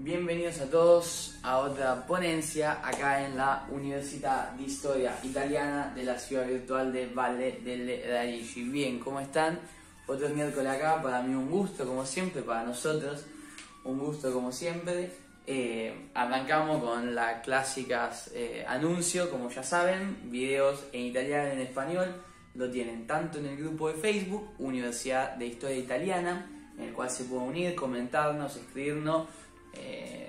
Bienvenidos a todos a otra ponencia acá en la Universidad de Historia Italiana de la ciudad virtual de Valle delle Radici. Bien, ¿cómo están? Otro miércoles acá, para mí un gusto como siempre, para nosotros un gusto como siempre. Arrancamos con las clásicas anuncios, como ya saben, videos en italiano y en español. Lo tienen tanto en el grupo de Facebook, Universidad de Historia Italiana, en el cual se pueden unir, comentarnos, escribirnos,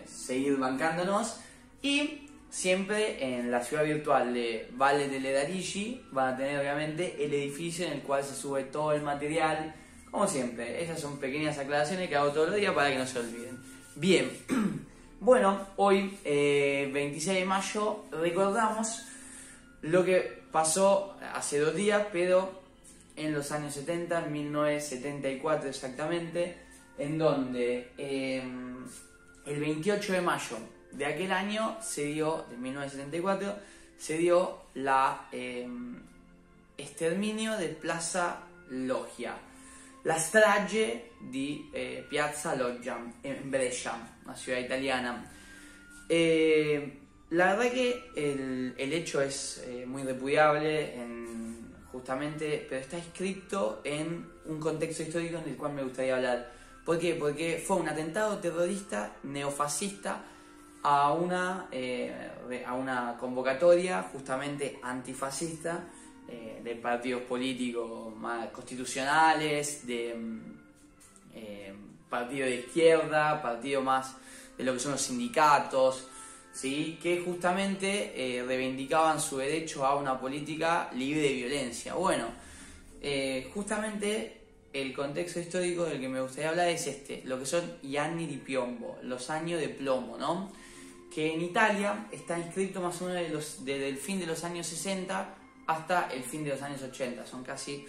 seguir bancándonos, y siempre en la ciudad virtual de Valle delle Radici van a tener obviamente el edificio en el cual se sube todo el material, como siempre. Esas son pequeñas aclaraciones que hago todos los días para que no se olviden. Bien, bueno, hoy 26 de mayo recordamos lo que pasó hace 2 días, pero en los años 70, en 1974 exactamente, en donde el 28 de mayo de aquel año de 1974, se dio la exterminio de Plaza Loggia, la strage di Piazza Loggia en Brescia, una ciudad italiana. La verdad que el hecho es muy repudiable, justamente, pero está escrito en un contexto histórico en el cual me gustaría hablar. ¿Por qué? Porque fue un atentado terrorista neofascista a una convocatoria justamente antifascista de partidos políticos más constitucionales, de partidos de izquierda, partidos más de lo que son los sindicatos, ¿sí? Que justamente reivindicaban su derecho a una política libre de violencia. Bueno, justamente el contexto histórico del que me gustaría hablar es lo que son gli anni di piombo, los años de plomo, ¿no? Que en Italia está inscrito más o menos desde el fin de los años 60 hasta el fin de los años 80. Son casi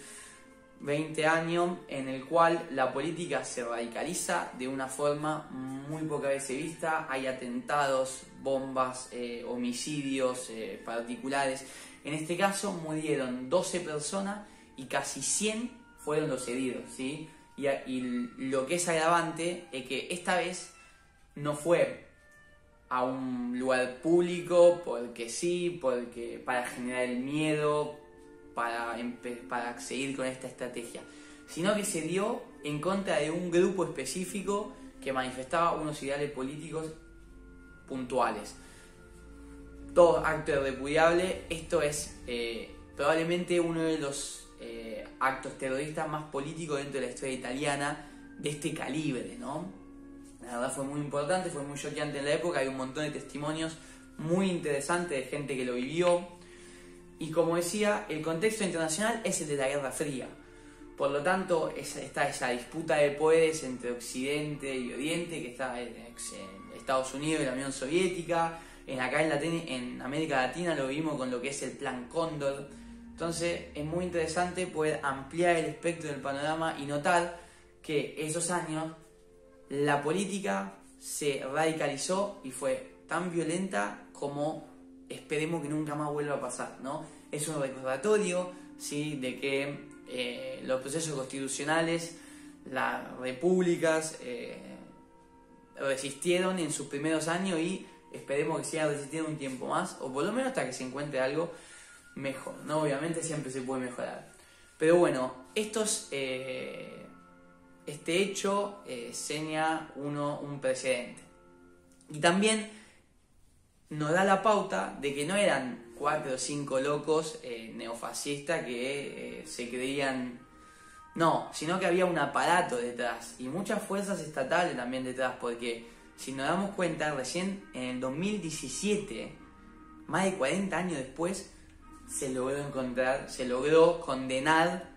20 años en el cual la política se radicaliza de una forma muy pocas veces vista. Hay atentados, bombas, homicidios particulares. En este caso murieron 12 personas y casi 100 fueron los heridos, ¿sí? Y lo que es agravante es que esta vez no fue a un lugar público porque sí, porque para generar el miedo, para seguir con esta estrategia, sino que se dio en contra de un grupo específico que manifestaba unos ideales políticos puntuales. Todo acto repudiable. Esto es probablemente uno de los actos terroristas más políticos dentro de la historia italiana de este calibre, ¿no? La verdad fue muy importante, fue muy choqueante en la época. Hay un montón de testimonios muy interesantes de gente que lo vivió. Y como decía, el contexto internacional es el de la Guerra Fría. Por lo tanto, está esa disputa de poderes entre Occidente y Oriente, que está en Estados Unidos y la Unión Soviética. Acá en América Latina lo vimos con lo que es el Plan Cóndor. Entonces es muy interesante poder ampliar el espectro del panorama y notar que esos años la política se radicalizó y fue tan violenta como esperemos que nunca más vuelva a pasar, ¿no? Es un recordatorio, ¿sí?, de que los procesos constitucionales, las repúblicas resistieron en sus primeros años y esperemos que sigan resistiendo un tiempo más, o por lo menos hasta que se encuentre algo mejor, ¿no? Obviamente siempre se puede mejorar. Pero bueno, este hecho señala un precedente. Y también nos da la pauta de que no eran 4 o 5 locos neofascistas que se creían... No, sino que había un aparato detrás y muchas fuerzas estatales también detrás, porque si nos damos cuenta, recién en el 2017, más de 40 años después, se logró condenar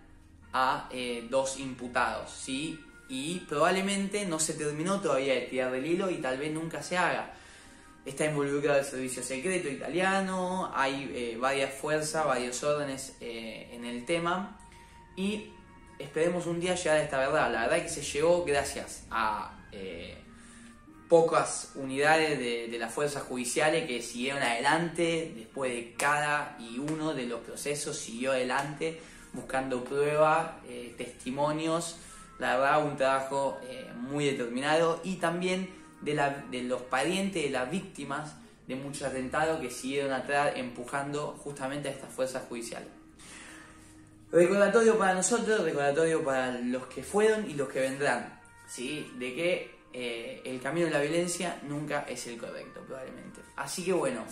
a 2 imputados, ¿sí? Y probablemente no se terminó todavía de tirar del hilo y tal vez nunca se haga. Está involucrado el servicio secreto italiano, hay varias fuerzas, varios órdenes en el tema, y esperemos un día llegar a esta verdad. La verdad es que se llegó gracias a pocas unidades de las fuerzas judiciales que siguieron adelante después de cada uno de los procesos, siguió adelante buscando pruebas, testimonios. La verdad, un trabajo muy determinado, y también de los parientes de las víctimas de muchos atentados que siguieron atrás empujando justamente a estas fuerzas judiciales. Recordatorio para nosotros, recordatorio para los que fueron y los que vendrán, ¿sí? De que el camino de la violencia nunca es el correcto, probablemente. Así que bueno,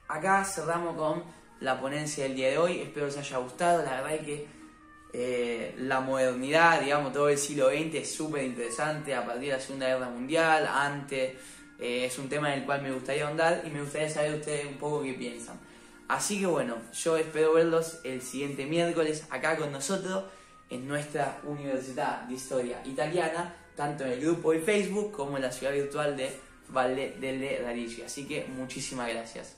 acá cerramos con la ponencia del día de hoy. Espero les haya gustado. La verdad es que la modernidad, digamos, todo el siglo XX es súper interesante. A partir de la Segunda Guerra Mundial, antes, es un tema en el cual me gustaría ahondar y me gustaría saber ustedes un poco qué piensan. Así que bueno, yo espero verlos el siguiente miércoles acá con nosotros en nuestra Universidad de Historia Italiana, tanto en el grupo de Facebook como en la ciudad virtual de Valle delle Radici. Así que muchísimas gracias.